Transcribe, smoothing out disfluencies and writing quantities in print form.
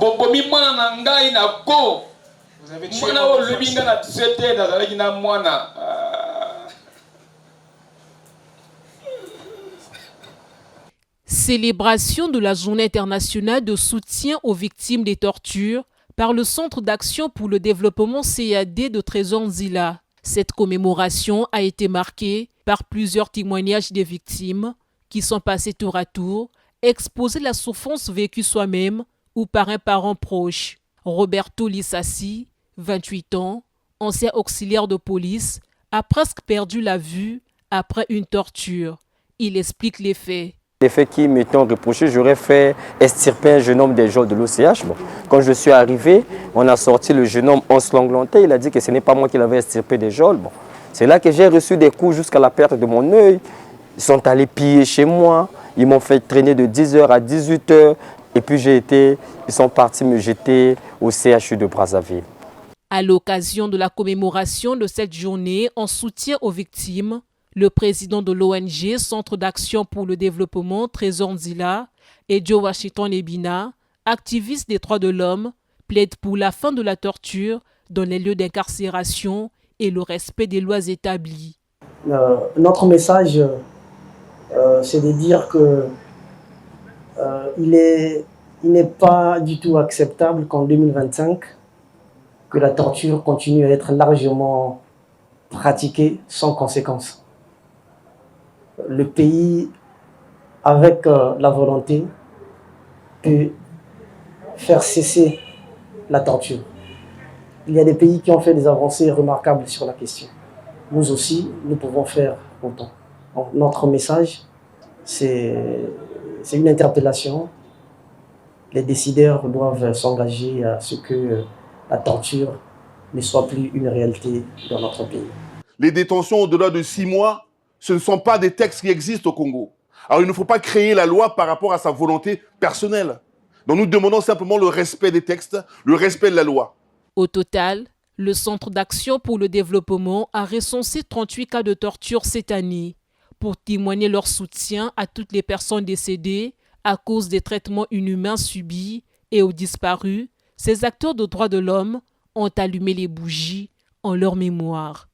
bobomi mwana na ngai na go. Vous avez tué Mwana o lubinga na 17 ans nazalaki na mwana. Célébration de la Journée internationale de soutien aux victimes des tortures par le Centre d'action pour le développement CAD de Trésor Nzila. Cette commémoration a été marquée par plusieurs témoignages des victimes qui sont passés tour à tour, exposer la souffrance vécue soi-même ou par un parent proche. Roberto Lissassi, 28 ans, ancien auxiliaire de police, a presque perdu la vue après une torture. Il explique les faits. Les faits qui m'étaient reprochés, j'aurais fait extirper un jeune homme des geôles de l'OCH. Bon, quand je suis arrivé, on a sorti le jeune homme ensanglanté. Il a dit que ce n'est pas moi qui l'avais extirpé des geôles. Bon, c'est là que j'ai reçu des coups jusqu'à la perte de mon œil. Ils sont allés piller chez moi. Ils m'ont fait traîner de 10h à 18h. Et puis ils sont partis me jeter au CHU de Brazzaville. À l'occasion de la commémoration de cette journée en soutien aux victimes, le président de l'ONG Centre d'action pour le développement Trésor Nzila et Joe Washington Ebina, activiste des droits de l'homme, plaide pour la fin de la torture dans les lieux d'incarcération et le respect des lois établies. Notre message, c'est de dire que il n'est pas du tout acceptable qu'en 2025, que la torture continue à être largement pratiquée sans conséquence. Le pays, avec la volonté, peut faire cesser la torture. Il y a des pays qui ont fait des avancées remarquables sur la question. Nous aussi, nous pouvons faire autant. Donc, notre message, c'est une interpellation. Les décideurs doivent s'engager à ce que la torture ne soit plus une réalité dans notre pays. Les détentions au-delà de 6 mois, ce ne sont pas des textes qui existent au Congo. Alors il ne faut pas créer la loi par rapport à sa volonté personnelle. Donc nous demandons simplement le respect des textes, le respect de la loi. Au total, le Centre d'action pour le développement a recensé 38 cas de torture cette année. Pour témoigner leur soutien à toutes les personnes décédées à cause des traitements inhumains subis et aux disparus, ces acteurs de droits de l'homme ont allumé les bougies en leur mémoire.